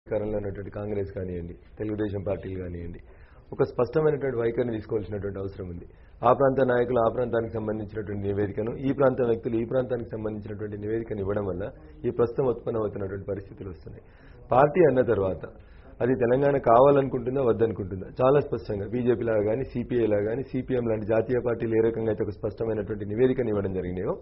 అధికారంలో ఉన్నటువంటి కాంగ్రెస్ కానివ్వండి, తెలుగుదేశం పార్టీలు కానివ్వండి, ఒక స్పష్టమైనటువంటి వైఖరిని తీసుకోవాల్సినటువంటి అవసరం ఉంది. ఆ ప్రాంత నాయకులు ఆ ప్రాంతానికి సంబంధించినటువంటి నివేదికను, ఈ ప్రాంత వ్యక్తులు ఈ ప్రాంతానికి సంబంధించినటువంటి నివేదికను ఇవ్వడం వల్ల ఈ ప్రస్తుతం ఉత్పన్నమవుతున్నటువంటి పరిస్థితులు వస్తున్నాయి. పార్టీ అన్న తర్వాత అది తెలంగాణ కావాలనుకుంటుందా వద్దనుకుంటుందా చాలా స్పష్టంగా బీజేపీ లాగా కానీ, సిపిఐ లాగా కానీ, సిపిఎం లాంటి జాతీయ పార్టీలు ఏ రకంగా అయితే ఒక స్పష్టమైనటువంటి నివేదికను ఇవ్వడం జరిగినాయో,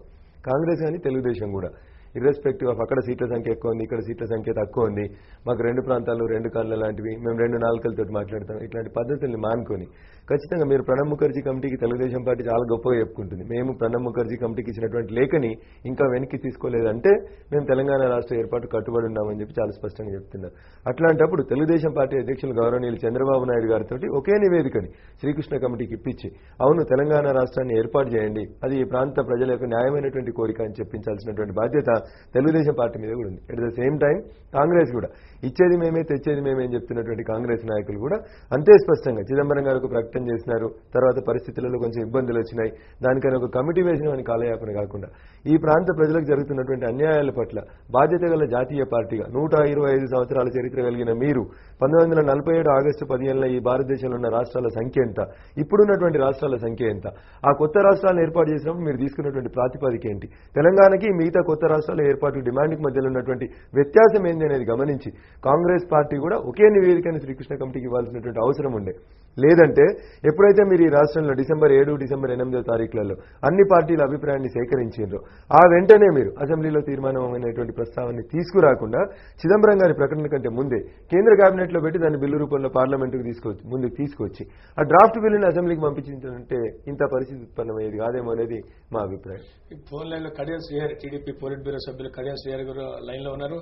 కాంగ్రెస్ కానీ తెలుగుదేశం కూడా ఇర్రెస్పెక్టివ్ ఆఫ్ అక్కడ సీట్ల సంఖ్య ఎక్కువ ఉంది, ఇక్కడ సీట్ల సంఖ్య తక్కువ ఉంది, మాకు రెండు ప్రాంతాలు రెండు కార్ల లాంటివి, మేము రెండు నాలుకలతో మాట్లాడతాం, ఇట్లాంటి పద్ధతుల్ని మానుకొని ఖచ్చితంగా మీరు ప్రణబ్ ముఖర్జీ కమిటీకి తెలుగుదేశం పార్టీ చాలా గొప్పగా చెప్పుకుంటుంది. మేము ప్రణబ్ ముఖర్జీ కమిటీకి ఇచ్చినటువంటి లేఖని ఇంకా వెనక్కి తీసుకోలేదంటే మేము తెలంగాణ రాష్ట్ర ఏర్పాటు కట్టుబడి ఉన్నామని చెప్పి చాలా స్పష్టంగా చెప్తున్నారు. అట్లాంటప్పుడు తెలుగుదేశం పార్టీ అధ్యక్షులు గౌరవనీయులు చంద్రబాబు నాయుడు గారితో ఒకే నివేదికని శ్రీకృష్ణ కమిటీకి ఇప్పించి అవును తెలంగాణ రాష్ట్రాన్ని ఏర్పాటు చేయండి, అది ఈ ప్రాంత ప్రజల యొక్క న్యాయమైనటువంటి కోరిక అని చెప్పించాల్సినటువంటి బాధ్యత తెలుగుదేశం పార్టీ మీద కూడా ఉంది. At the same time Congress కూడా ఇచ్చేది మేమే తెచ్చేది మేమే అని చెప్తున్నటువంటి కాంగ్రెస్ నాయకులు కూడా అంతే స్పష్టంగా చిదంబరం గారు ఒక ప్రకటన చేసినారు, తర్వాత పరిస్థితులలో కొంచెం ఇబ్బందులు వచ్చినాయి, దానికైనా ఒక కమిటీ వేసినామని కాలయాపన కాకుండా ఈ ప్రాంత ప్రజలకు జరుగుతున్నటువంటి అన్యాయాల పట్ల బాధ్యత గల జాతీయ పార్టీగా 125 సంవత్సరాల చరిత్ర కలిగిన మీరు 1947 ఆగస్టు 15 ఈ భారతదేశంలో ఉన్న రాష్ట్రాల సంఖ్య ఎంత, ఇప్పుడున్నటువంటి రాష్ట్రాల సంఖ్య ఎంత, ఆ కొత్త రాష్ట్రాలను ఏర్పాటు చేసినప్పుడు మీరు తీసుకున్నటువంటి ప్రాతిపదిక ఏంటి, తెలంగాణకి మిగతా కొత్త రాష్ట్రాల ఏర్పాటు డిమాండ్కి మధ్యలో ఉన్నటువంటి వ్యత్యాసం ఏంది అనేది గమనించి కాంగ్రెస్ పార్టీ కూడా ఒకే నివేదికను శ్రీకృష్ణ కమిటీకి ఇవ్వాల్సినటువంటి అవసరం ఉండే. లేదంటే ఎప్పుడైతే మీరు ఈ రాష్ట్రంలో డిసెంబర్ 7, డిసెంబర్ 8 తారీఖులలో అన్ని పార్టీల అభిప్రాయాన్ని సేకరించారో ఆ వెంటనే మీరు అసెంబ్లీలో తీర్మానం అనేటువంటి ప్రస్తావాన్ని తీసుకురాకుండా చిదంబరం గారి ప్రకటన కంటే ముందే కేంద్ర కేబినెట్ లో పెట్టి దాన్ని బిల్లు రూపంలో పార్లమెంటుకు ముందుకు తీసుకొచ్చి ఆ డ్రాఫ్ట్ బిల్లుని అసెంబ్లీకి పంపించిందంటే ఇంత పరిస్థితి ఉత్పన్నమయ్యేది కాదేమో అనేది మా అభిప్రాయం. ఫోన్ లైన్ లో Kadiyam Srihari TDP polit bureau సభ్యులు కడియం శ్రీహరి గారు లైన్ లో ఉన్నారు.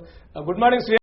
Good morning Shri